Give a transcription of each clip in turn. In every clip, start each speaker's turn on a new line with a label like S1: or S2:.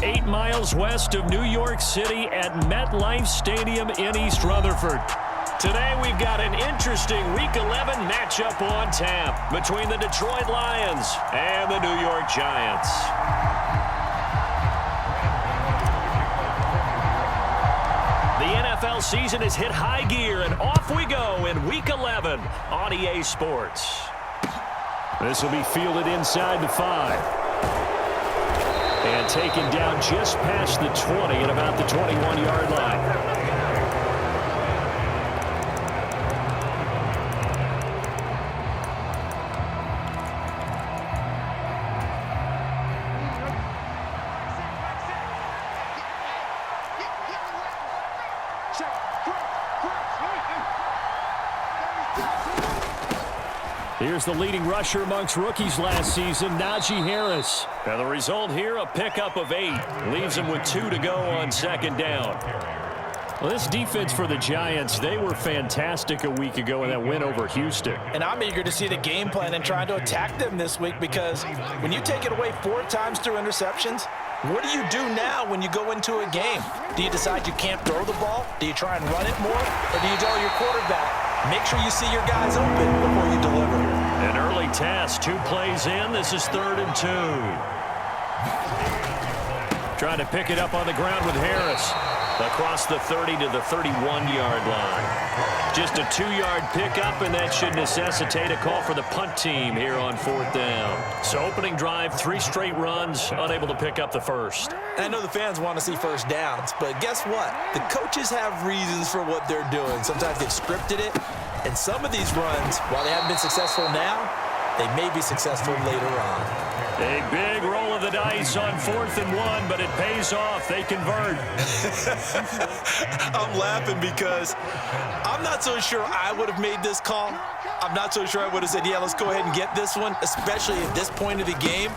S1: 8 miles west of New York City at MetLife Stadium in East Rutherford. Today we've got an interesting Week 11 matchup on tap between the Detroit Lions and the New York Giants. The NFL season has hit high gear, and off we go in Week 11 on EA Sports. This will be fielded inside the 5. And taken down just past the 20 at about the 21-yard line. Here's the leading rusher amongst rookies last season, Najee Harris. Now the result here, a pickup of 8. Leaves him with 2 to go on second down. Well, this defense for the Giants, they were fantastic a week ago in that win over Houston.
S2: And I'm eager to see the game plan and trying to attack them this week, because when you take it away 4 times through interceptions, what do you do now when you go into a game? Do you decide you can't throw the ball? Do you try and run it more? Or do you tell your quarterback, make sure you see your guys open before you deliver?
S1: An early task, 2 plays in. This is 3rd and 2. Trying to pick it up on the ground with Harris. Across the 30 to the 31-yard line. Just a 2-yard pickup, and that should necessitate a call for the punt team here on 4th down. So opening drive, 3 straight runs, unable to pick up the first.
S2: I know the fans want to see first downs, but guess what? The coaches have reasons for what they're doing. Sometimes they've scripted it, and some of these runs, while they haven't been successful now, they may be successful later on.
S1: A big roll of the dice on 4th and 1, but it pays off. They convert.
S2: I'm laughing because I'm not so sure I would have made this call. I'm not so sure I would have said, yeah, let's go ahead and get this one, especially at this point of the game.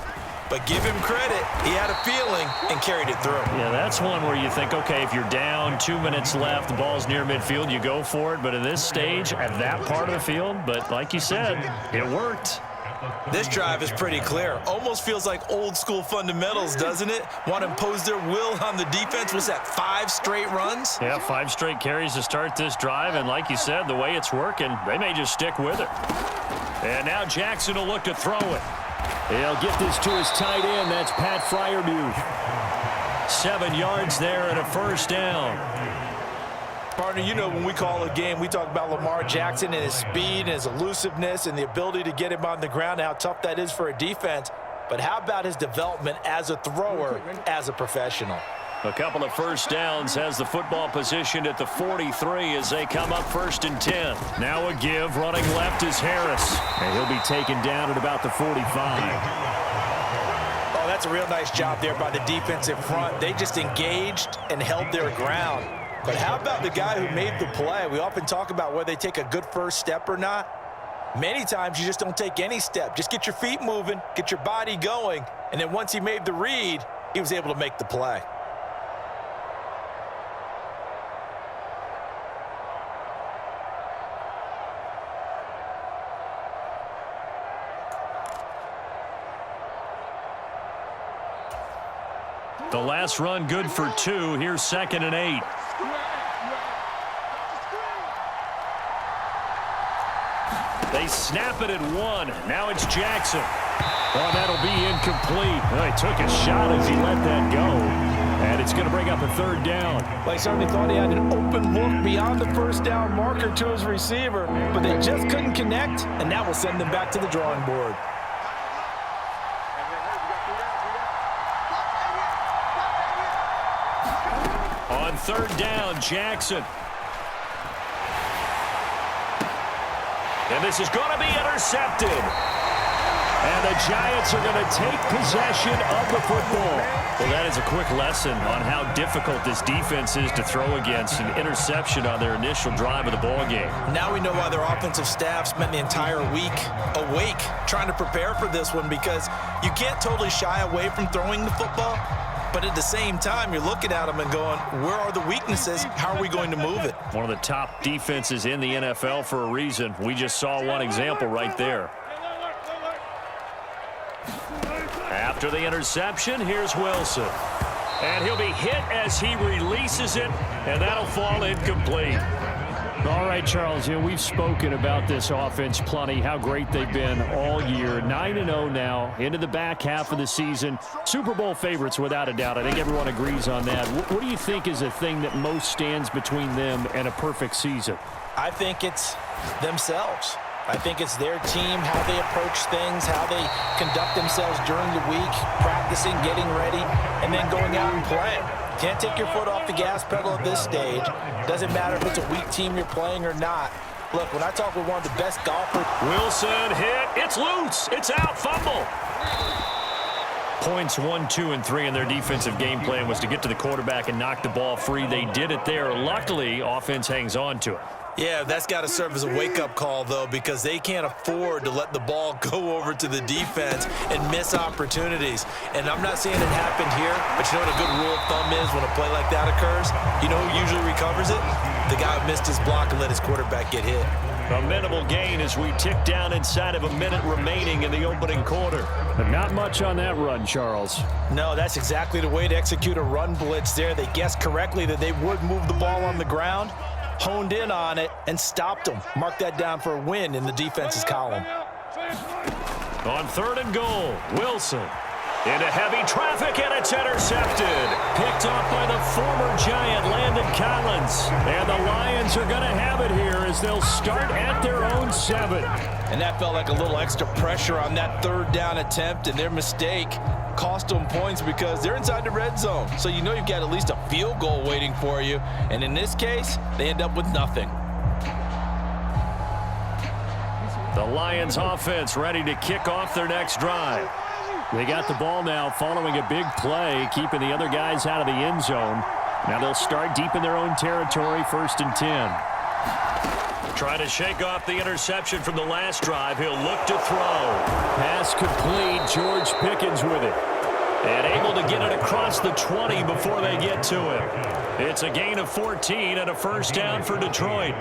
S2: But give him credit. He had a feeling and carried it through.
S1: Yeah, that's one where you think, okay, if you're down, 2 minutes left, the ball's near midfield, you go for it. But at this stage, at that part of the field, but like you said, it worked.
S2: This drive is pretty clear. Almost feels like old school fundamentals, doesn't it? Want to impose their will on the defense. Was that 5 straight runs?
S1: Yeah, 5 straight carries to start this drive. And like you said, the way it's working, they may just stick with it. And now Jackson will look to throw it. He'll get this to his tight end. That's Pat Freiermuth. 7 yards there and a first down.
S2: Partner, you know when we call a game, we talk about Lamar Jackson and his speed and his elusiveness and the ability to get him on the ground and how tough that is for a defense. But how about his development as a thrower, as a professional?
S1: A couple of first downs, has the football positioned at the 43 as they come up 1st and 10. Now a give, running left is Harris. And he'll be taken down at about the 45.
S2: Oh, that's a real nice job there by the defensive front. They just engaged and held their ground. But how about the guy who made the play? We often talk about whether they take a good first step or not. Many times you just don't take any step. Just get your feet moving, get your body going, and then once he made the read, he was able to make the play.
S1: The last run good for 2. Here's 2nd and 8. They snap it at 1. Now it's Jackson. Oh, that'll be incomplete. Well, he took a shot as he let that go. And it's going to bring up a 3rd down.
S2: Well, he certainly thought he had an open look beyond the first down marker to his receiver, but they just couldn't connect, and that will send them back to the drawing board.
S1: On 3rd down, Jackson. And this is going to be intercepted. And the Giants are going to take possession of the football. Well, that is a quick lesson on how difficult this defense is to throw against. An interception on their initial drive of the ballgame.
S2: Now we know why their offensive staff spent the entire week awake trying to prepare for this one, because you can't totally shy away from throwing the football. But at the same time, you're looking at them and going, where are the weaknesses? How are we going to move it?
S1: One of the top defenses in the NFL for a reason. We just saw one example right there. After the interception, here's Wilson. And he'll be hit as he releases it, and that'll fall incomplete.
S3: All right, Charles, we've spoken about this offense plenty, how great they've been all year. 9-0 now, into the back half of the season. Super Bowl favorites, without a doubt. I think everyone agrees on that. What do you think is the thing that most stands between them and a perfect season?
S2: I think it's themselves. I think it's their team, how they approach things, how they conduct themselves during the week, practicing, getting ready, and then going out and playing. Can't take your foot off the gas pedal at this stage. Doesn't matter if it's a weak team you're playing or not. Look, when I talk with one of the best golfers.
S1: Wilson hit. It's loose. It's out. Fumble. Points 1, 2, and 3 in their defensive game plan was to get to the quarterback and knock the ball free. They did it there. Luckily, offense hangs on to it.
S2: Yeah, that's got to serve as a wake-up call, though, because they can't afford to let the ball go over to the defense and miss opportunities. And I'm not saying it happened here, but you know what a good rule of thumb is when a play like that occurs? You know who usually recovers it? The guy who missed his block and let his quarterback get hit.
S1: A minimal gain as we tick down inside of a minute remaining in the opening quarter.
S3: But not much on that run, Charles.
S2: No, that's exactly the way to execute a run blitz there. They guessed correctly that they would move the ball on the ground, honed in on it, and stopped them. Mark that down for a win in the defense's column.
S1: On 3rd and goal, Wilson into heavy traffic, and it's intercepted. Picked off by the former Giant, Landon Collins. And the Lions are going to have it here as they'll start at their own 7.
S2: And that felt like a little extra pressure on that 3rd down attempt, and their mistake cost them points because they're inside the red zone. So you know you've got at least a field goal waiting for you. And in this case, they end up with nothing.
S1: The Lions offense ready to kick off their next drive.
S3: They got the ball now following a big play, keeping the other guys out of the end zone. Now they'll start deep in their own territory, 1st and 10.
S1: Trying to shake off the interception from the last drive. He'll look to throw.
S3: Pass complete. George Pickens with it.
S1: And able to get it across the 20 before they get to him. It's a gain of 14 and a 1st down for Detroit.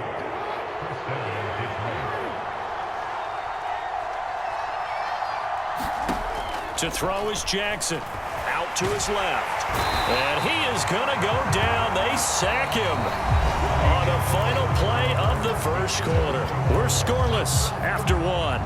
S1: To throw is Jackson. Out to his left. And he is going to go down. They sack him on the final play of the 1st quarter. We're scoreless after 1.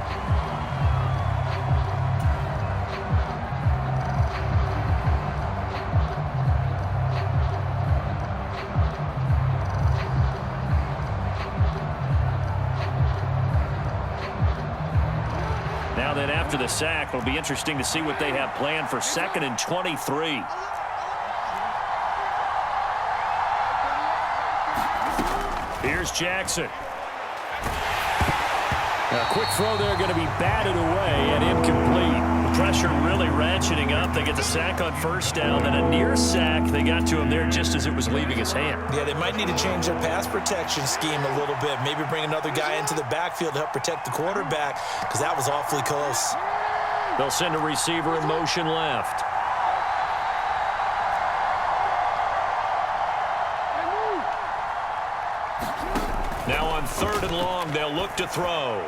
S1: Now then, after the sack, it'll be interesting to see what they have planned for 2nd and 23. Here's Jackson.
S3: A quick throw there, going to be batted away and incomplete.
S1: Pressure really ratcheting up. They get the sack on 1st down, then a near sack. They got to him there just as it was leaving his hand.
S2: Yeah, they might need to change their pass protection scheme a little bit. Maybe bring another guy into the backfield to help protect the quarterback, because that was awfully close.
S1: They'll send a receiver in motion left. Now on 3rd and long, they'll look to throw.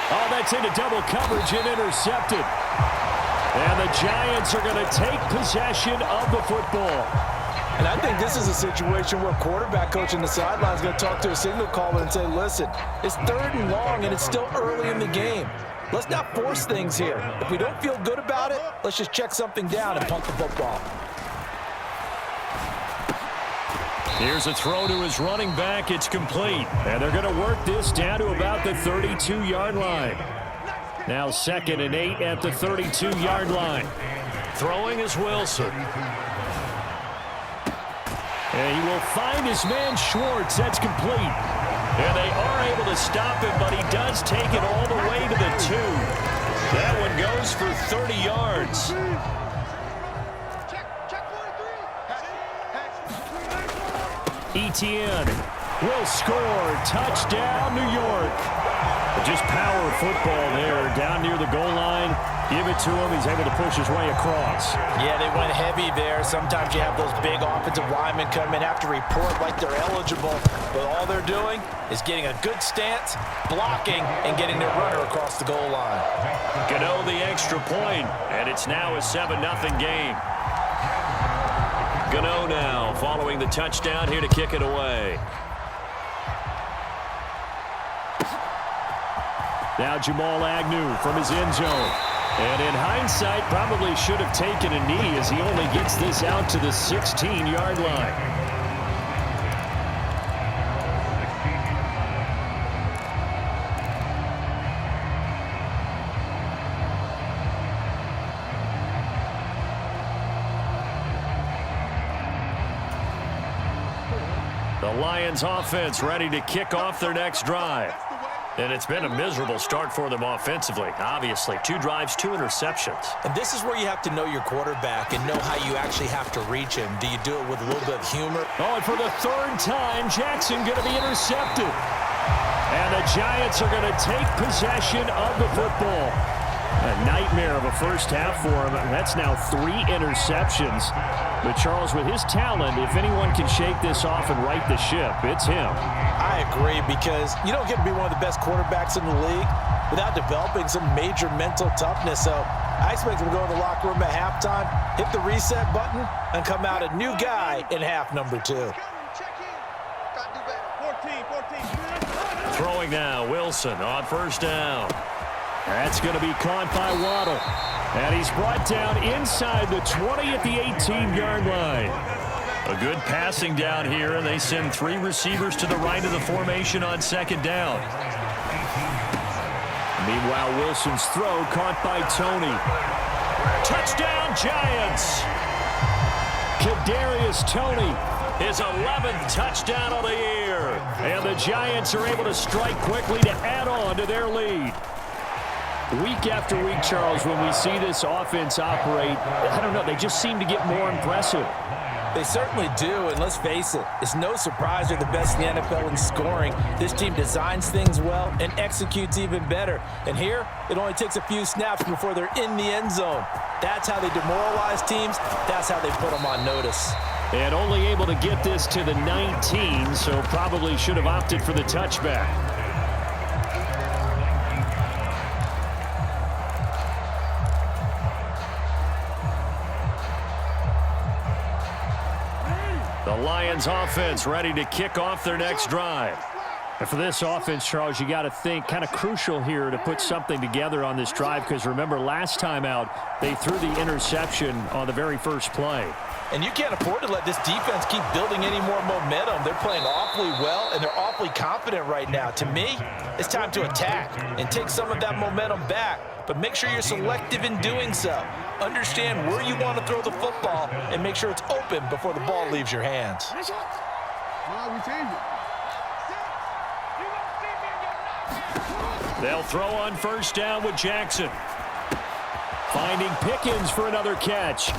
S3: Oh, that's into double coverage and intercepted. And the Giants are going to take possession of the football.
S2: And I think this is a situation where quarterback coach on the sideline is going to talk to a signal caller and say, listen, it's 3rd and long and it's still early in the game. Let's not force things here. If we don't feel good about it, let's just check something down and punt the football.
S1: Here's a throw to his running back. It's complete.
S3: And they're going to work this down to about the 32-yard line. Now 2nd and 8 at the 32-yard line.
S1: Throwing is Wilson.
S3: And he will find his man Schwartz. That's complete.
S1: And they are able to stop him, but he does take it all the way to the 2. That one goes for 30 yards.
S3: Etienne will score. Touchdown, New York. Just power football there down near the goal line. Give it to him. He's able to push his way across.
S2: Yeah, they went heavy there. Sometimes you have those big offensive linemen come in, have to report like they're eligible. But all they're doing is getting a good stance, blocking, and getting their runner across the goal line.
S1: Gano the extra point, and it's now a 7-0 game. Gano now following the touchdown here to kick it away.
S3: Now Jamal Agnew from his end zone. And in hindsight, probably should have taken a knee as he only gets this out to the 16-yard line. The Lions offense ready to kick off their next drive. And it's been a miserable start for them offensively. Obviously, 2 drives, 2 interceptions.
S2: And this is where you have to know your quarterback and know how you actually have to reach him. Do you do it with a little bit of humor?
S3: Oh, and for the 3rd time, Jackson going to be intercepted. And the Giants are going to take possession of the football. A nightmare of a first half for him. That's now 3 interceptions. But Charles, with his talent, if anyone can shake this off and right the ship, it's him.
S2: I agree, because you don't get to be one of the best quarterbacks in the league without developing some major mental toughness. So I expect him to go in the locker room at halftime, hit the reset button, and come out a new guy in half number 2.
S1: Throwing now, Wilson on first down.
S3: That's going to be caught by Waddle. And he's brought down inside the 20 at the 18-yard line. A good passing down here, and they send 3 receivers to the right of the formation on second down. Meanwhile, Wilson's throw caught by Tony. Touchdown, Giants! Kadarius Toney, his 11th touchdown of the year. And the Giants are able to strike quickly to add on to their lead. Week after week, Charles, when we see this offense operate, I don't know, they just seem to get more impressive.
S2: They certainly do, and let's face it, it's no surprise they're the best in the NFL in scoring. This team designs things well and executes even better. And here, it only takes a few snaps before they're in the end zone. That's how they demoralize teams. That's how they put them on notice.
S3: And only able to get this to the 19, so probably should have opted for the touchback. The Lions offense ready to kick off their next drive. And for this offense, Charles, you got to think kind of crucial here to put something together on this drive, because remember, last time out, they threw the interception on the very first play.
S2: And you can't afford to let this defense keep building any more momentum. They're playing awfully well, and they're awfully confident right now. To me, it's time to attack and take some of that momentum back. But make sure you're selective in doing so. Understand where you want to throw the football and make sure it's open before the ball leaves your hands.
S3: They'll throw on first down with Jackson. Finding Pickens for another catch.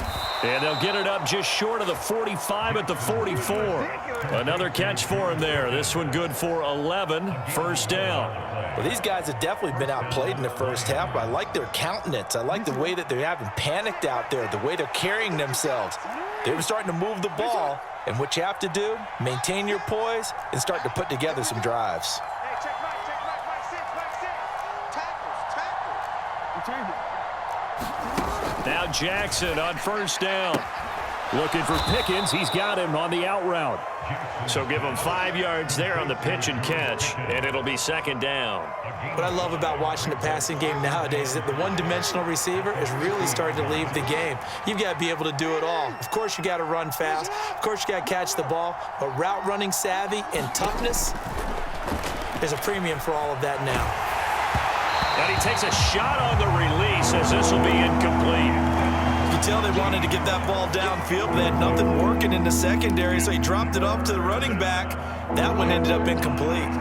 S3: And they'll get it up just short of the 45 at the 44. Another catch for him there. This one good for 11. First down.
S2: Well, these guys have definitely been outplayed in the first half, but I like their countenance. I like the way that they haven't panicked out there, the way they're carrying themselves. They're starting to move the ball, and what you have to do, maintain your poise and start to put together some drives.
S3: Now Jackson on first down. Looking for Pickens. He's got him on the out route.
S1: So give him 5 yards there on the pitch and catch, and it'll be second down.
S2: What I love about watching the passing game nowadays is that the one-dimensional receiver is really starting to leave the game. You've got to be able to do it all. Of course, you got to run fast. Of course, you got to catch the ball. But route running savvy and toughness, there's a premium for all of that now.
S1: And he takes a shot on the release as this will be incomplete.
S2: You can tell they wanted to get that ball downfield, but they had nothing working in the secondary, so he dropped it off to the running back. That one ended up incomplete.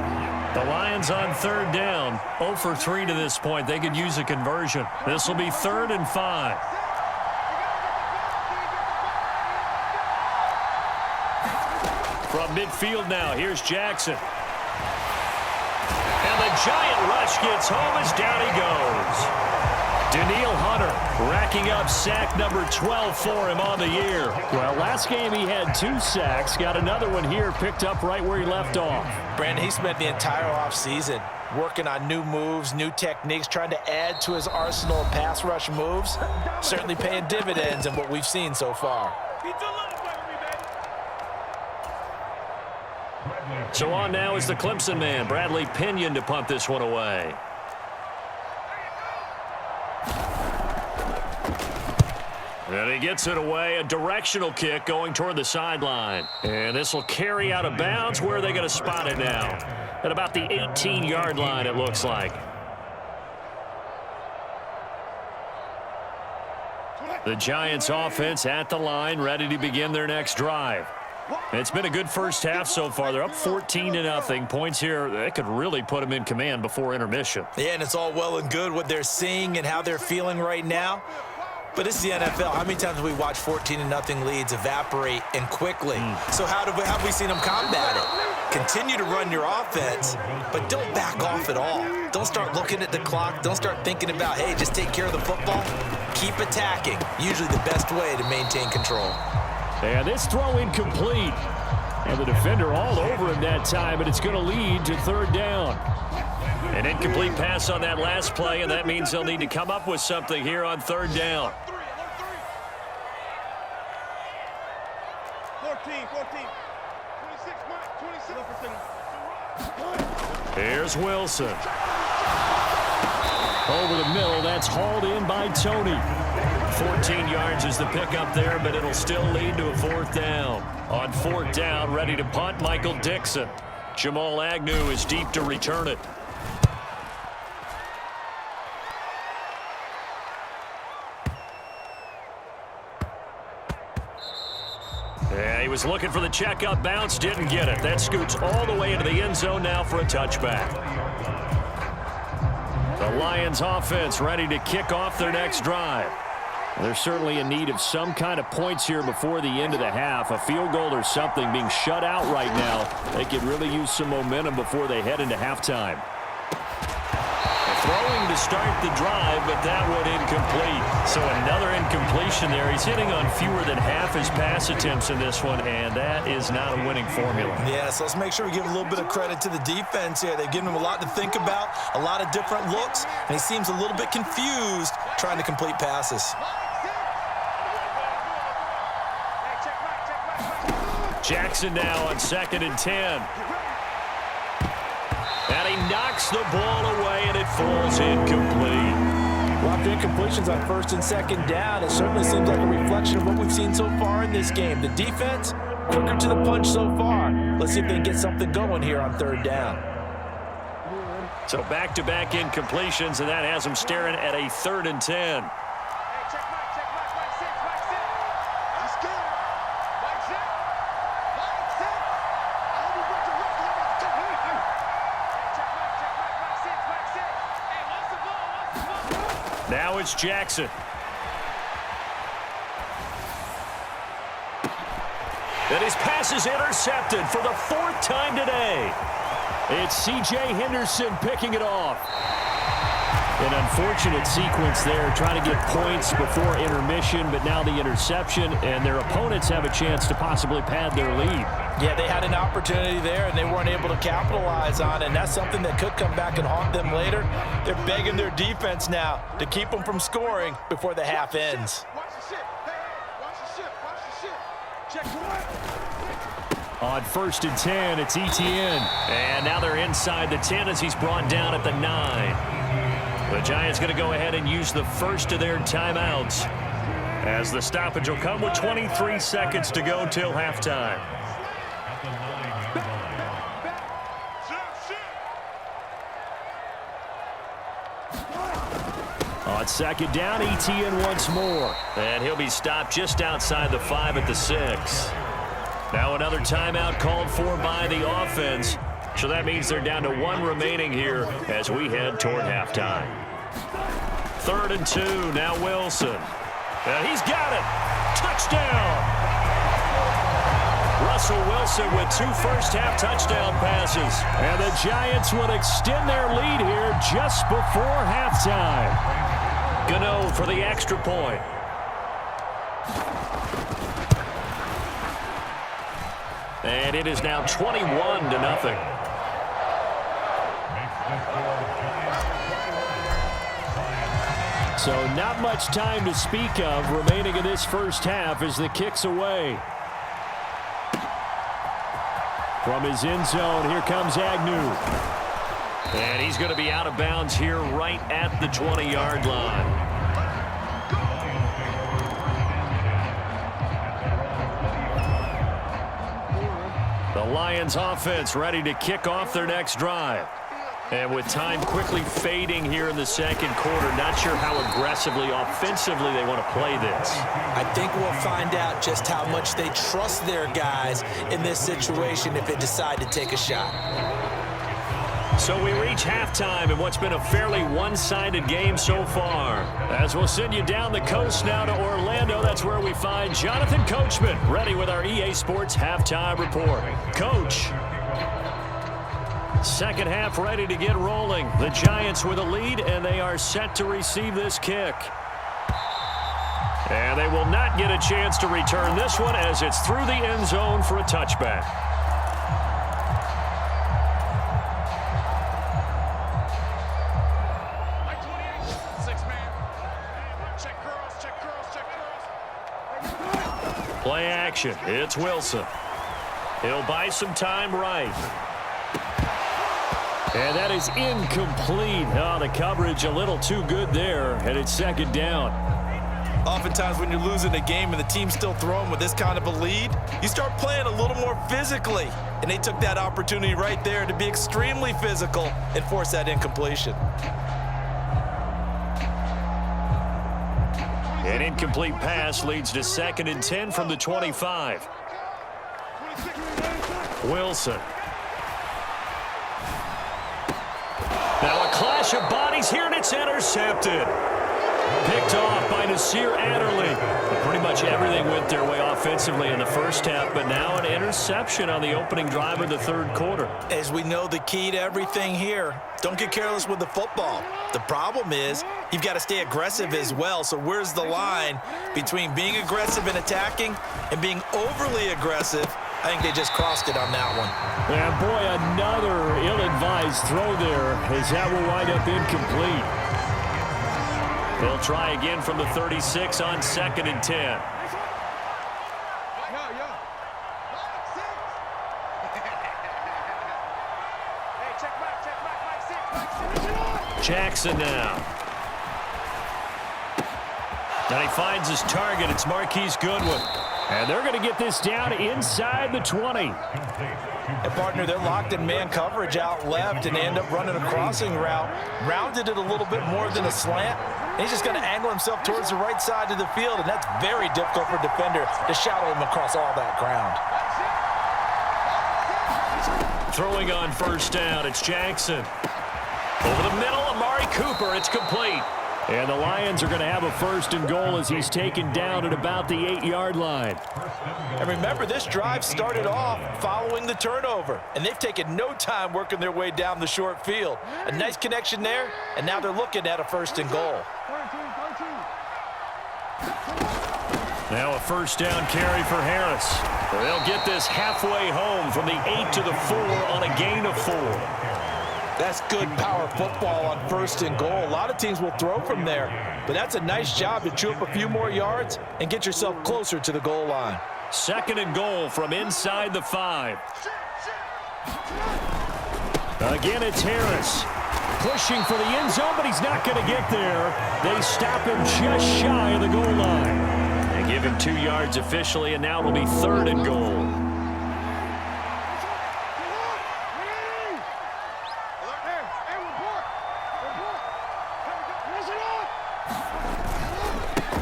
S1: The Lions on third down, 0 for 3 to this point. They could use a conversion. This will be 3rd and 5. From midfield now, here's Jackson. And the giant rush gets home as down he goes. Daniil Hunter racking up sack number 12 for him on the year.
S3: Well, last game he had 2 sacks. Got another one here picked up right where he left off.
S2: Brandon, he spent the entire offseason working on new moves, new techniques, trying to add to his arsenal of pass rush moves. Certainly paying dividends in what we've seen so far.
S1: So on now is the Clemson man, Bradley Pinion, to punt this one away. And he gets it away, a directional kick going toward the sideline. And this will carry out of bounds. Where are they going to spot it now? At about the 18-yard line, it looks like. The Giants offense at the line, ready to begin their next drive. It's been a good first half so far. They're up 14-0. Points here, that could really put them in command before intermission.
S2: Yeah, and it's all well and good what they're seeing and how they're feeling right now. But it's the NFL. How many times have we watched 14-0 leads evaporate and quickly? So how have we seen them combat it? Continue to run your offense, but don't back off at all. Don't start looking at the clock. Don't start thinking about, hey, just take care of the football. Keep attacking. Usually the best way to maintain control.
S3: And this throw incomplete. And the defender all over him that time, but it's going to lead to third down.
S1: An incomplete pass on that last play, and that means they'll need to come up with something here on third down.
S4: 14, 26, 26.
S1: Here's Wilson.
S3: Over the middle, that's hauled in by Tony.
S1: 14 yards is the pickup there, but it'll still lead to a fourth down. On fourth down, ready to punt, Michael Dixon. Jamal Agnew is deep to return it. Yeah, he was looking for the checkup bounce, didn't get it. That scoots all the way into the end zone now for a touchback. The Lions offense ready to kick off their next drive. They're certainly in need of some kind of points here before the end of the half. A field goal or something, being shut out right now. They could really use some momentum before they head into halftime. Throwing to start the drive, but that one incomplete. So another incompletion there. He's hitting on fewer than half his pass attempts in this one, and that is not a winning formula.
S2: Yeah, so let's make sure we give a little bit of credit to the defense here. They've given him a lot to think about, a lot of different looks, and he seems a little bit confused trying to complete passes.
S1: Jackson now on 2nd and 10. And he knocks the ball away, and it falls incomplete.
S2: A lot of incompletions on 1st and 2nd down. It certainly seems like a reflection of what we've seen so far in this game. The defense, quicker to the punch so far. Let's see if they can get something going here on 3rd down.
S1: So back-to-back incompletions, and that has them staring at a 3rd and 10. Now it's Jackson. And his pass is intercepted for the 4th time today.
S3: It's C.J. Henderson picking it off. An unfortunate sequence there, trying to get points before intermission, but now the interception, and their opponents have a chance to possibly pad their lead.
S2: Yeah, they had an opportunity there, and they weren't able to capitalize on it, and that's something that could come back and haunt them later. They're begging their defense now to keep them from scoring before the half ends.
S4: Watch the ship. Hey, watch the ship. Watch the ship. Check one.
S3: On 1st and 10, it's Etienne.
S1: And now they're inside the 10 as he's brought down at the 9. The Giants going to go ahead and use the first of their timeouts, as the stoppage will come with 23 seconds to go till halftime.
S3: On 2nd down, Etienne once more.
S1: And he'll be stopped just outside the 5 at the 6. Now another timeout called for by the offense. So that means they're down to 1 remaining here as we head toward halftime. 3rd and 2, now Wilson. And he's got it. Touchdown. Russell Wilson with 2 first-half touchdown passes.
S3: And the Giants will extend their lead here just before halftime.
S1: Gano for the extra point. And it is now 21-0.
S3: So not much time to speak of remaining in this first half as the kick's away. From his end zone, here comes Agnew.
S1: And he's going to be out of bounds here right at the 20-yard line. The Lions offense ready to kick off their next drive. And with time quickly fading here in the second quarter, not sure how aggressively, offensively they want to play this.
S2: I think we'll find out just how much they trust their guys in this situation if they decide to take a shot.
S1: So we reach halftime in what's been a fairly one-sided game so far. As we'll send you down the coast now to Orlando, that's where we find Jonathan Coachman, ready with our EA Sports Halftime Report. Coach. Second half ready to get rolling. The Giants with a lead, and they are set to receive this kick. And they will not get a chance to return this one as it's through the end zone for a touchback. Play action. It's Wilson. He'll buy some time right. And that is incomplete. Oh, the coverage a little too good there, and it's second down.
S2: Oftentimes when you're losing a game and the team's still throwing with this kind of a lead, you start playing a little more physically. And they took that opportunity right there to be extremely physical and force that incompletion.
S1: An incomplete pass leads to 2nd and 10 from the 25. Wilson. Now a clash of bodies here, and it's intercepted. Picked off by Nasir Adderley. Pretty much everything went their way offensively in the first half, but now an interception on the opening drive of the third quarter.
S2: As we know, the key to everything here, don't get careless with the football. The problem is you've got to stay aggressive as well. So where's the line between being aggressive and attacking and being overly aggressive? I think they just crossed it on that one.
S3: And boy, another ill-advised throw there as that will wind up incomplete.
S1: They'll try again from the 36 on 2nd and 10. Jackson now. And he finds his target. It's Marquise Goodwin.
S3: And they're going to get this down inside the 20.
S2: And partner, they're locked in man coverage out left, and they end up running a crossing route. Rounded it a little bit more than a slant. And he's just going to angle himself towards the right side of the field, and that's very difficult for a defender to shadow him across all that ground.
S1: Throwing on first down, it's Jackson. Over the middle, Amari Cooper. It's complete.
S3: And the Lions are going to have a 1st and goal as he's taken down at about the 8-yard line.
S2: And remember, this drive started off following the turnover, and they've taken no time working their way down the short field. A nice connection there, and now they're looking at a 1st and goal.
S1: Now a 1st down carry for Harris. They'll get this halfway home from the 8 to the 4 on a gain of 4.
S2: That's good power football on 1st and goal. A lot of teams will throw from there, but that's a nice job to chew up a few more yards and get yourself closer to the goal line.
S1: 2nd and goal from inside the 5.
S3: Again, it's Harris. Pushing for the end zone, but he's not going to get there. They stop him just shy of the goal line.
S1: They give him 2 yards officially, and now it'll be 3rd and goal.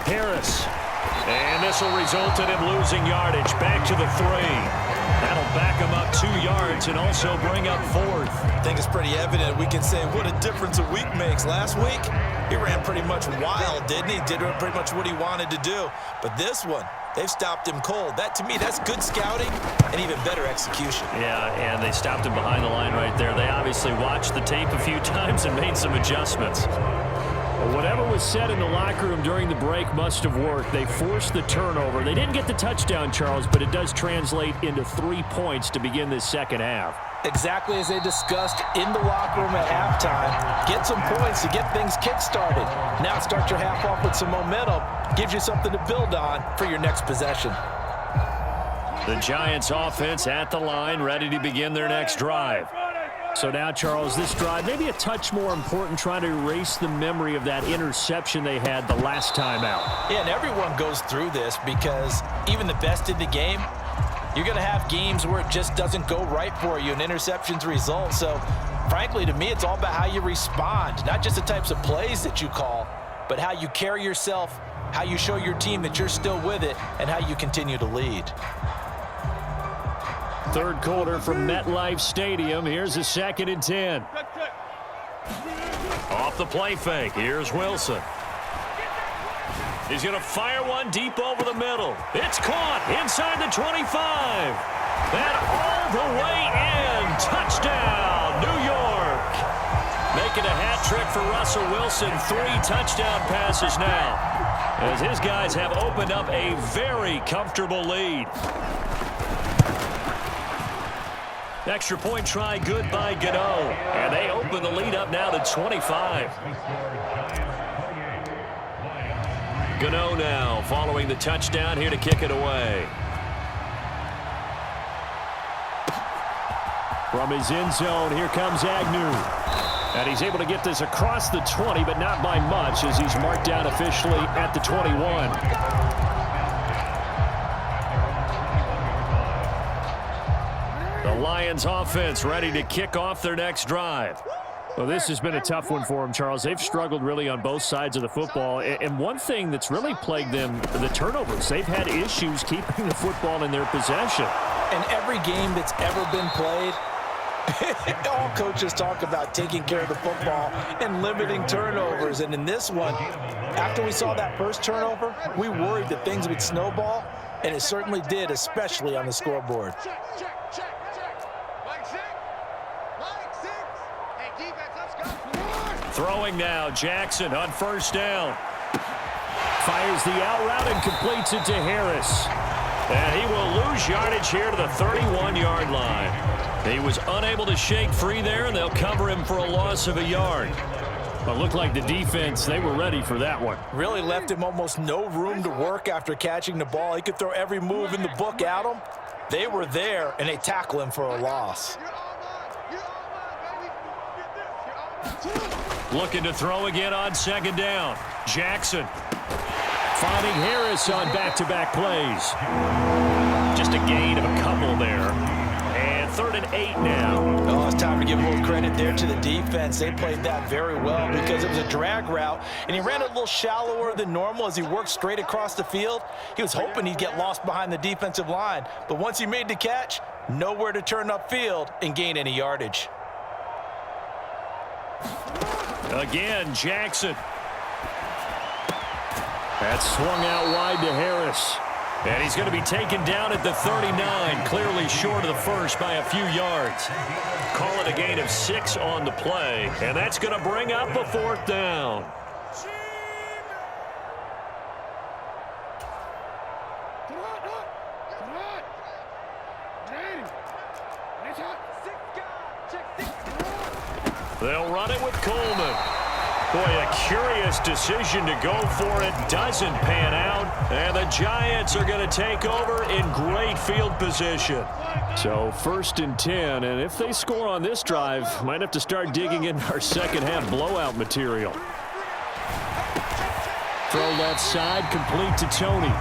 S1: Harris. And this will result in him losing yardage. Back to the 3. That'll back him up 2 yards and also bring up 4th.
S2: I think it's pretty evident. We can say what a difference a week makes. Last week, he ran pretty much wild, didn't he? Did pretty much what he wanted to do. But this one, they've stopped him cold. That, to me, that's good scouting and even better execution.
S1: Yeah, and they stopped him behind the line right there. They obviously watched the tape a few times and made some adjustments.
S3: Whatever was said in the locker room during the break must have worked. They forced the turnover. They didn't get the touchdown, Charles, but it does translate into 3 points to begin this second half.
S2: Exactly as they discussed in the locker room at halftime. Get some points to get things kick-started. Now start your half off with some momentum. Gives you something to build on for your next possession.
S1: The Giants offense at the line, ready to begin their next drive.
S3: So now, Charles, this drive maybe a touch more important, trying to erase the memory of that interception they had the last time out.
S2: Yeah, and everyone goes through this because even the best in the game, you're going to have games where it just doesn't go right for you, and interceptions result. So, frankly, to me, it's all about how you respond, not just the types of plays that you call, but how you carry yourself, how you show your team that you're still with it, and how you continue to lead.
S3: Third quarter from MetLife Stadium. Here's a 2nd and 10.
S1: Off the play fake. Here's Wilson. He's going to fire one deep over the middle. It's caught inside the 25. And all the way in. Touchdown, New York. Making a hat trick for Russell Wilson. 3 touchdown passes now, as his guys have opened up a very comfortable lead. Extra point try good by Gano. And they open the lead up now to 25. Gano now following the touchdown here to kick it away.
S3: From his end zone, here comes Agnew. And he's able to get this across the 20, but not by much, as he's marked down officially at the 21. The Lions offense ready to kick off their next drive. Well, this has been a tough one for them, Charles. They've struggled really on both sides of the football. And one thing that's really plagued them, the turnovers. They've had issues keeping the football in their possession.
S2: In every game that's ever been played, all coaches talk about taking care of the football and limiting turnovers. And in this one, after we saw that first turnover, we worried that things would snowball, and it certainly did, especially on the scoreboard.
S1: Throwing now, Jackson on first down.
S3: Fires the out route and completes it to Harris.
S1: And he will lose yardage here to the 31-yard line. He was unable to shake free there, and they'll cover him for a loss of a yard.
S3: But looked like the defense, they were ready for that one.
S2: Really left him almost no room to work after catching the ball. He could throw every move in the book at him. They were there, and they tackle him for a loss.
S1: Looking to throw again on 2nd down. Jackson.
S3: Finding Harris on back-to-back plays.
S1: Just a gain of a couple there. And 3rd and 8 now.
S2: Oh, it's time to give a little credit there to the defense. They played that very well because it was a drag route, and he ran a little shallower than normal as he worked straight across the field. He was hoping he'd get lost behind the defensive line, but once he made the catch, nowhere to turn upfield and gain any yardage.
S1: Again, Jackson.
S3: That's swung out wide to Harris.
S1: And he's going to be taken down at the 39, clearly short of the first by a few yards. Call it a gain of 6 on the play, and that's going to bring up a 4th down. They'll run it with Coleman. Boy, a curious decision to go for it. Doesn't pan out. And the Giants are going to take over in great field position.
S3: So 1st and 10. And if they score on this drive, might have to start digging in our second-half blowout material. Throw left side, complete to Tony.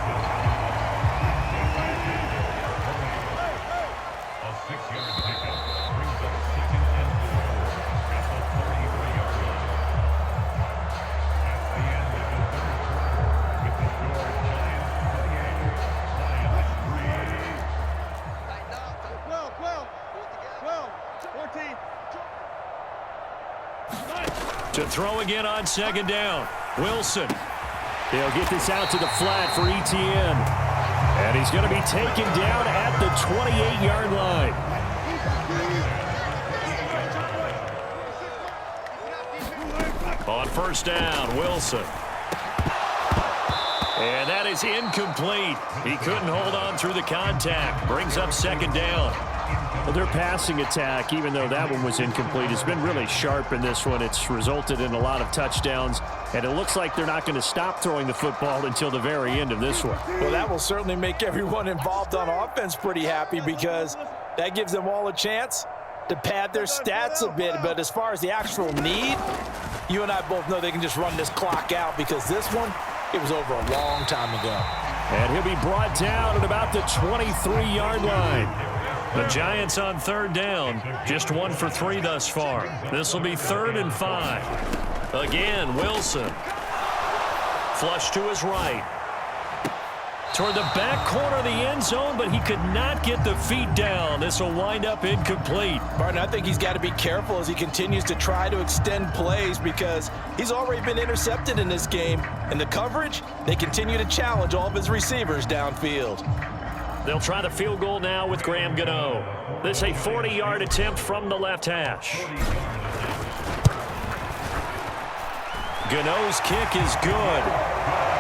S1: To throw again on 2nd down. Wilson.
S3: They'll get this out to the flat for Etienne. And he's going to be taken down at the 28-yard line.
S1: On 1st down, Wilson. And that is incomplete. He couldn't hold on through the contact. Brings up 2nd down.
S3: Well, their passing attack, even though that one was incomplete, has been really sharp in this one. It's resulted in a lot of touchdowns, and it looks like they're not going to stop throwing the football until the very end of this one.
S2: Well, that will certainly make everyone involved on offense pretty happy because that gives them all a chance to pad their stats a bit. But as far as the actual need, you and I both know they can just run this clock out because this one, it was over a long time ago.
S3: And he'll be brought down at about the 23-yard line.
S1: The Giants on third down, just 1 for 3 thus far. This will be 3rd and 5. Again, Wilson. Flush to his right. Toward the back corner of the end zone, but he could not get the feet down. This will wind up incomplete.
S2: Martin, I think he's got to be careful as he continues to try to extend plays because he's already been intercepted in this game. And the coverage, they continue to challenge all of his receivers downfield.
S1: They'll try the field goal now with Graham Gano. This a 40-yard attempt from the left hash. Gano's kick is good.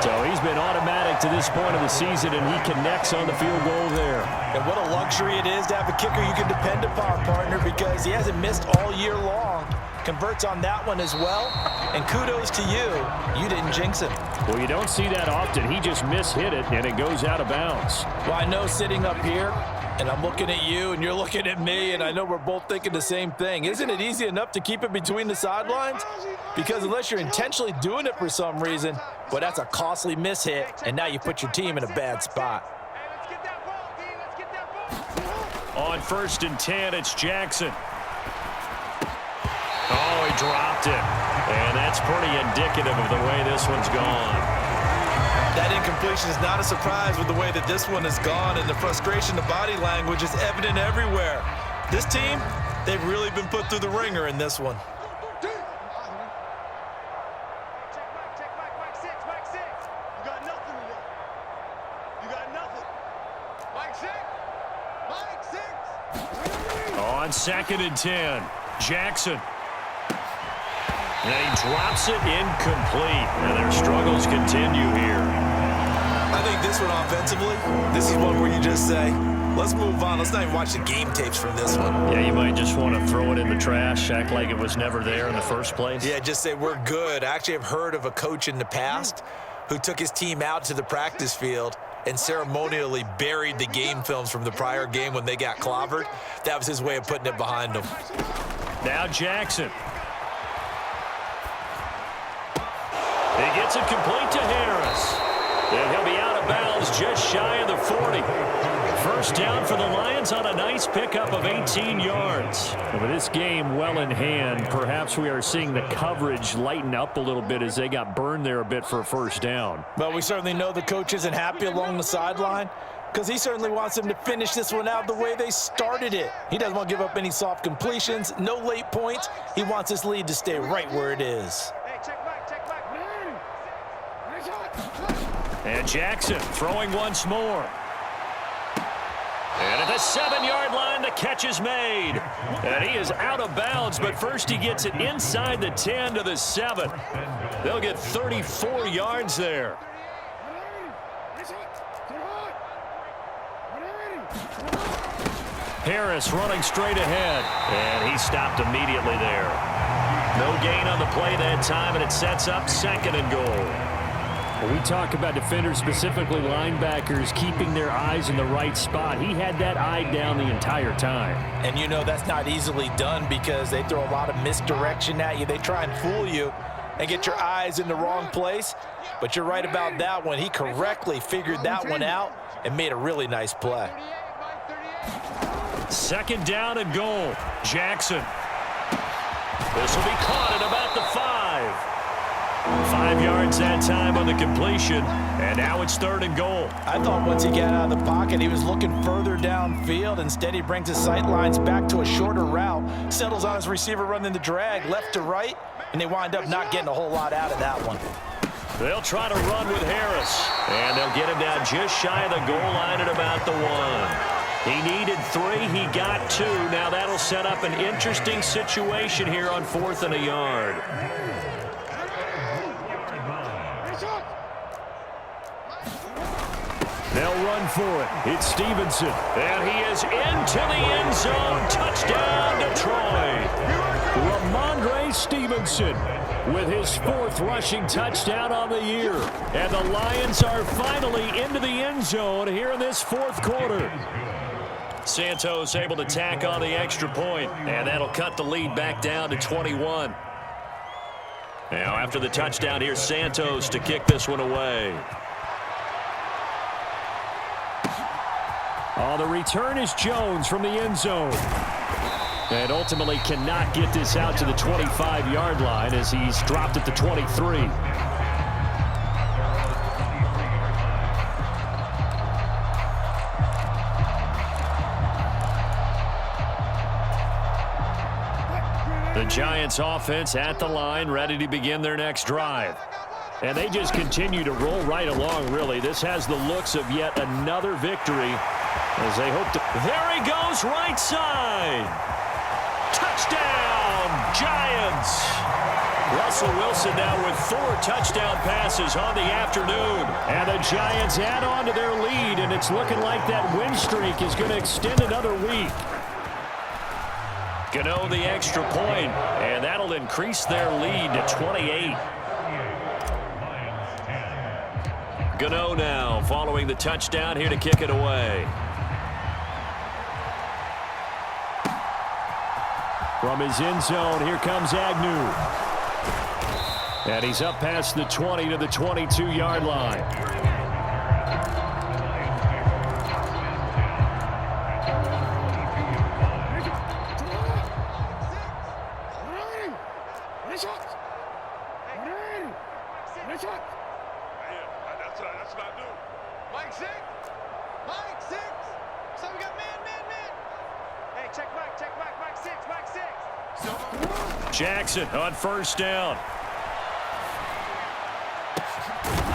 S3: So he's been automatic to this point of the season, and he connects on the field goal there.
S2: And what a luxury it is to have a kicker you can depend upon, partner, because he hasn't missed all year long. Converts on that one as well. And kudos to you. You didn't jinx him.
S3: Well, you don't see that often. He just mishit it, and it goes out of bounds.
S2: Well, I know sitting up here, and I'm looking at you, and you're looking at me, and I know we're both thinking the same thing. Isn't it easy enough to keep it between the sidelines? Because unless you're intentionally doing it for some reason, well, that's a costly mishit, and now you put your team in a bad spot.
S1: On 1st and 10, it's Jackson. Oh, he dropped it. And that's pretty indicative of the way this one's gone.
S2: That incompletion is not a surprise with the way that this one has gone, and the frustration, the body language is evident everywhere. This team, they've really been put through the ringer in this one.
S1: On 2nd and 10, Jackson. And he drops it incomplete. And their struggles continue here.
S2: I think this one offensively, this is one where you just say, let's move on. Let's not even watch the game tapes from this one.
S3: Yeah, you might just want to throw it in the trash, act like it was never there in the first place.
S2: Yeah, just say we're good. I actually have heard of a coach in the past who took his team out to the practice field and ceremonially buried the game films from the prior game when they got clobbered. That was his way of putting it behind them.
S1: Now Jackson. He gets it complete to Harris. And he'll be out of bounds just shy of the 40. First down for the Lions on a nice pickup of 18 yards.
S3: With this game well in hand, perhaps we are seeing the coverage lighten up a little bit as they got burned there a bit for a first down.
S2: Well, we certainly know the coach isn't happy along the sideline because he certainly wants them to finish this one out the way they started it. He doesn't want to give up any soft completions, no late points. He wants this lead to stay right where it is.
S1: And Jackson throwing once more. And at the 7-yard line, the catch is made. And he is out of bounds, but first he gets it inside the 10 to the 7. They'll get 34 yards there. Harris running straight ahead. And he stopped immediately there. No gain on the play that time, and it sets up 2nd and goal.
S3: We talk about defenders, specifically linebackers, keeping their eyes in the right spot. He had that eye down the entire time.
S2: And you know that's not easily done because they throw a lot of misdirection at you. They try and fool you and get your eyes in the wrong place. But you're right about that one. He correctly figured that one out and made a really nice play.
S1: 2nd down and goal. Jackson. This will be caught at about the 5. 5 yards that time on the completion, and now it's 3rd and goal.
S2: I thought once he got out of the pocket, he was looking further downfield. Instead, he brings his sight lines back to a shorter route, settles on his receiver running the drag left to right, and they wind up not getting a whole lot out of that one.
S1: They'll try to run with Harris, and they'll get him down just shy of the goal line at about the 1. He needed 3. He got 2. Now that'll set up an interesting situation here on 4th and a yard.
S3: They'll run for it. It's Stevenson.
S1: And he is into the end zone. Touchdown, Detroit.
S3: Ramondre Stevenson with his 4th rushing touchdown on the year. And the Lions are finally into the end zone here in this 4th quarter.
S1: Santos able to tack on the extra point, and that'll cut the lead back down to 21. Now after the touchdown, here's Santos to kick this one away.
S3: Oh, the return is Jones from the end zone. And ultimately cannot get this out to the 25-yard line as he's dropped at the 23. The Giants offense at the line, ready to begin their next drive. And they just continue to roll right along, really. This has the looks of yet another victory as they hope to...
S1: There he goes, right side. Touchdown, Giants. Russell Wilson now with 4 touchdown passes on the afternoon.
S3: And the Giants add on to their lead, and it's looking like that win streak is going to extend another week.
S1: Gano the extra point, and that'll increase their lead to 28. Gano now following the touchdown here to kick it away.
S3: From his end zone, here comes Agnew. And he's up past the 20 to the 22-yard line. Jackson on first down.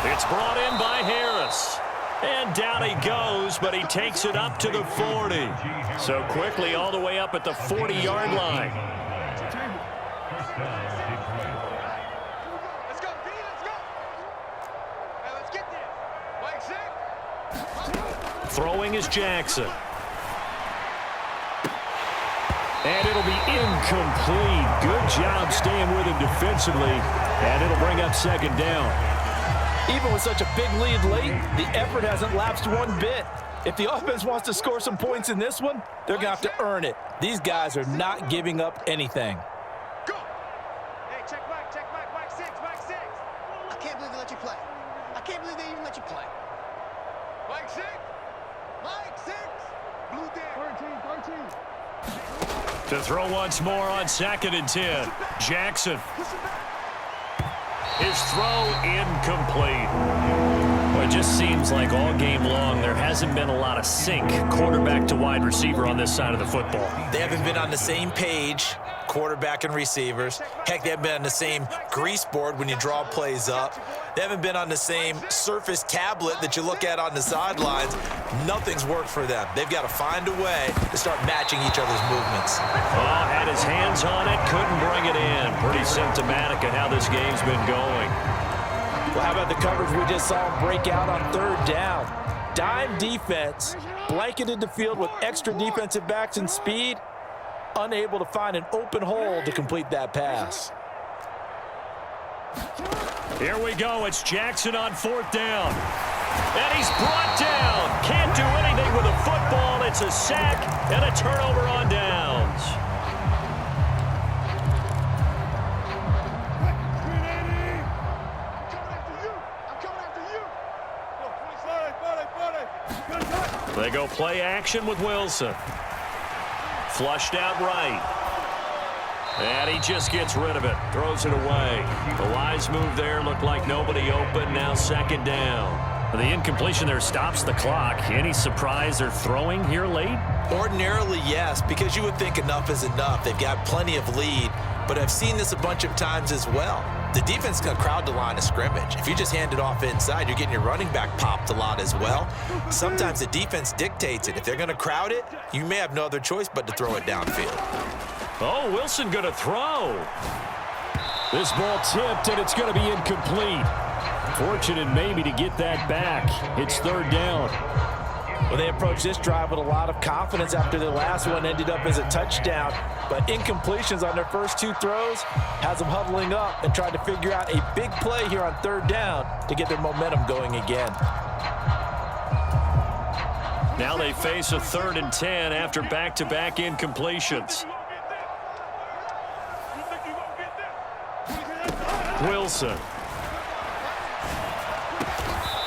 S1: It's brought in by Harris. And down he goes, but he takes it up to the 40. So quickly all the way up at the 40-yard line.
S4: Let's go, D, let's go. Hey, let's get there. Mike, Zig.
S1: Throwing is Jackson.
S3: And it'll be incomplete. Good job staying with him defensively. And it'll bring up second down.
S2: Even with such a big lead late, the effort hasn't lapsed one bit. If the offense wants to score some points in this one, they're going to have to earn it. These guys are not giving up anything.
S4: Go. Hey, check Mike, Mike 6, Mike 6.
S5: I can't believe they let you play. I can't believe they even let you play.
S4: Mike 6. Mike 6. Blue down. 13.
S3: To throw once more on 2nd and 10. Jackson.
S1: His throw incomplete. Well, it just seems like all game long there hasn't been a lot of sync quarterback to wide receiver on this side of the football.
S2: They haven't been on the same page, quarterback and receivers. Heck, they haven't been on the same grease board when you draw plays up. They haven't been on the same surface tablet that you look at on the sidelines. Nothing's worked for them. They've got to find a way to start matching each other's movements.
S1: Oh, had his hands on it, couldn't bring it in. Pretty symptomatic of how this game's been going.
S2: Well, how about the coverage we just saw him break out on 3rd down? Dime defense, blanketed the field with extra defensive backs and speed, unable to find an open hole to complete that pass.
S3: Here we go. It's Jackson on 4th down. And he's brought down. Can't do anything with a football. It's a sack and a turnover on downs. They go play action with Wilson. Flushed out right. And he just gets rid of it. Throws it away. The wise move there. Looked like nobody open. Now 2nd down. The incompletion there stops the clock. Any surprise they're throwing here late?
S2: Ordinarily, yes, because you would think enough is enough. They've got plenty of lead, but I've seen this a bunch of times as well. The defense is going to crowd the line of scrimmage. If you just hand it off inside, you're getting your running back popped a lot as well. Sometimes the defense dictates it. If they're going to crowd it, you may have no other choice but to throw it downfield.
S3: Oh, Wilson going to throw. This ball tipped, and it's going to be incomplete. Fortunate maybe to get that back. It's third down.
S2: Well, they approached this drive with a lot of confidence after their last one ended up as a touchdown. But incompletions on their first two throws has them huddling up and trying to figure out a big play here on third down to get their momentum going again.
S3: Now they face a 3rd and 10 after back-to-back incompletions. Wilson.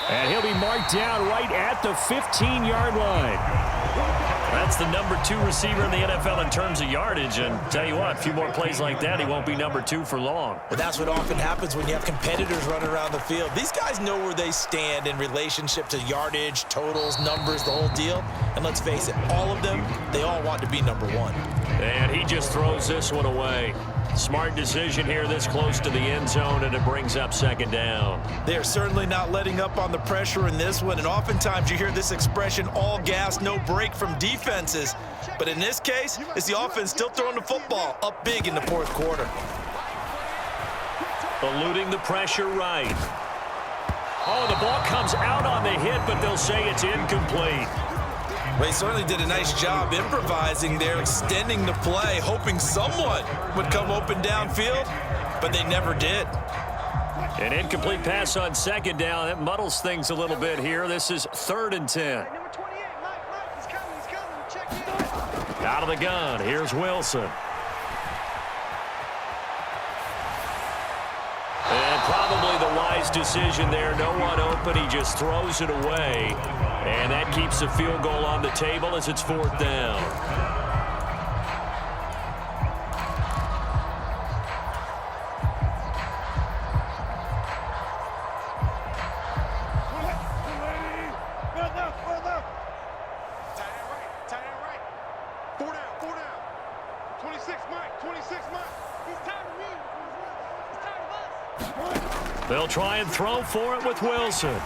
S3: And he'll be marked down right at the 15-yard line. That's the number 2 receiver in the NFL in terms of yardage. And tell you what, a few more plays like that, he won't be number 2 for long.
S2: Well, that's what often happens when you have competitors running around the field. These guys know where they stand in relationship to yardage, totals, numbers, the whole deal. And let's face it, all of them, they all want to be number 1.
S1: And he just throws this one away. Smart decision here this close to the end zone, and it brings up 2nd down.
S2: They're certainly not letting up on the pressure in this one, and oftentimes you hear this expression, all gas, no break from defenses. But in this case, it's the offense still throwing the football up big in the 4th quarter.
S1: Eluding the pressure right. Oh, the ball comes out on the hit, but they'll say it's incomplete.
S2: Well, he certainly did a nice job improvising there, extending the play, hoping someone would come open downfield, but they never did.
S1: An incomplete pass on 2nd down. That muddles things a little bit here. This is 3rd and 10.
S5: Number 28, Mike, he's coming. Check in.
S1: Out of the gun, here's Wilson. And probably the wise decision there. No one open. He just throws it away. And that keeps the field goal on the table as it's 4th down.
S4: Tight end right. 4 down. 26, Mike. 26, Mike. He's tired of me. He's tired of us.
S1: They'll try and throw for it with Wilson.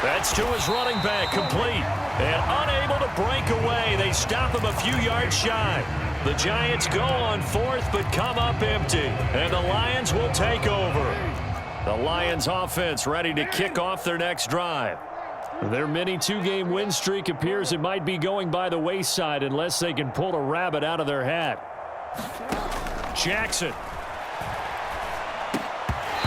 S1: That's to his running back, complete. And unable to break away. They stop him a few yards shy. The Giants go on 4th, but come up empty. And the Lions will take over. The Lions offense ready to kick off their next drive. Their mini 2-game win streak appears it might be going by the wayside unless they can pull a rabbit out of their hat. Jackson.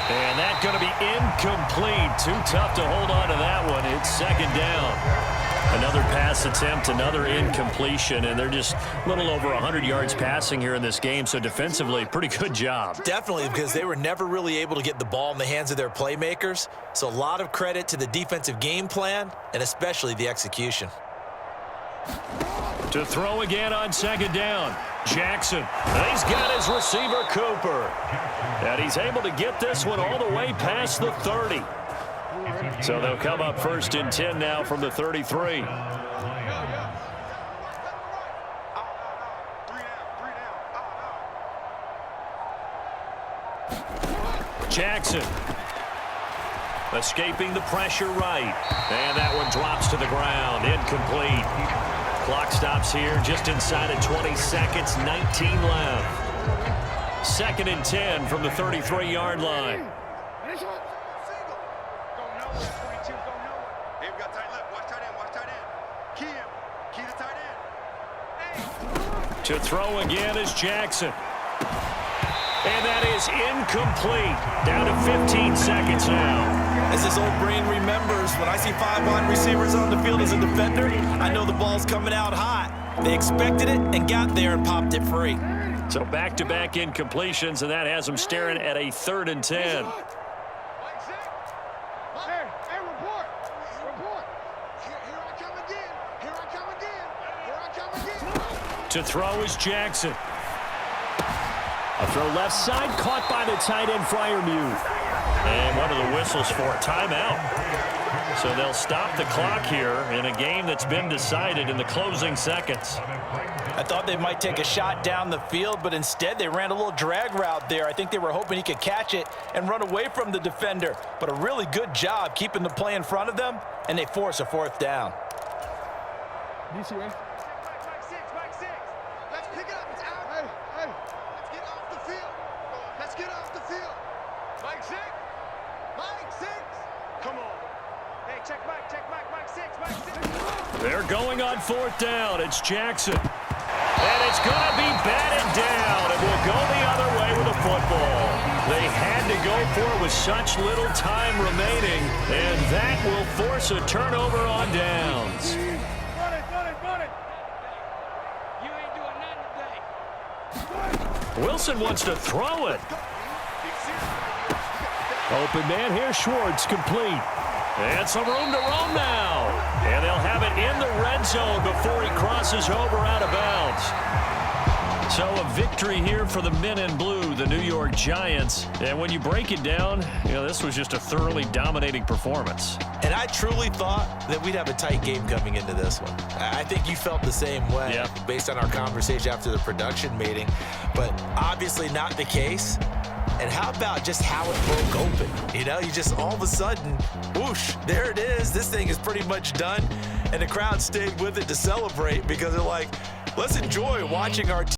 S1: And that's going to be incomplete. Too tough to hold on to that one. It's 2nd down. Another pass attempt, another incompletion, and they're just a little over 100 yards passing here in this game, so defensively, pretty good job.
S2: Definitely, because they were never really able to get the ball in the hands of their playmakers, so a lot of credit to the defensive game plan and especially the execution.
S1: To throw again on 2nd down. Jackson. He's got his receiver, Cooper. And he's able to get this one all the way past the 30. So they'll come up 1st and 10 now from the 33. Jackson. Escaping the pressure right. And that one drops to the ground. Incomplete. Clock stops here just inside of 20 seconds. 19 left. 2nd and 10 from the 33-yard line. To throw again is Jackson. And that is incomplete. Down to 15 seconds now.
S2: As his old brain remembers, when I see 5 wide receivers on the field as a defender, I know the ball's coming out hot. They expected it and got there and popped it free.
S1: So back-to-back incompletions, and that has them staring at a 3rd and 10. To throw is Jackson. A throw left side, caught by the tight end, Freiermuth. And one of the whistles for a timeout. So they'll stop the clock here in a game that's been decided in the closing seconds.
S2: I thought they might take a shot down the field, but instead they ran a little drag route there. I think they were hoping he could catch it and run away from the defender. But a really good job keeping the play in front of them, and they force a 4th down.
S5: DC, right? Let's pick it up. It's out. Hey. Let's get off the field. Let's get off the field. Mike, 6.
S4: Mike 6. Come on. Hey, check Mike, Mike 6, Mike 6.
S3: They're going on 4th down. It's Jackson. And it's going to be batted down. It will go the other way with the football. They had to go for it with such little time remaining, and that will force a turnover on downs.
S4: Run it. You ain't doing nothing today.
S3: Wilson wants to throw it. Open man here, Schwartz, complete. And some room to roam now. And they'll have it in the red zone before he crosses over out of bounds. So a victory here for the men in blue, the New York Giants. And when you break it down, this was just a thoroughly dominating performance.
S2: And I truly thought that we'd have a tight game coming into this one. I think you felt the same way based on our conversation after the production meeting, but obviously not the case. And how about just how it broke open? You just all of a sudden, whoosh, there it is. This thing is pretty much done. And the crowd stayed with it to celebrate because they're like, let's enjoy watching our team.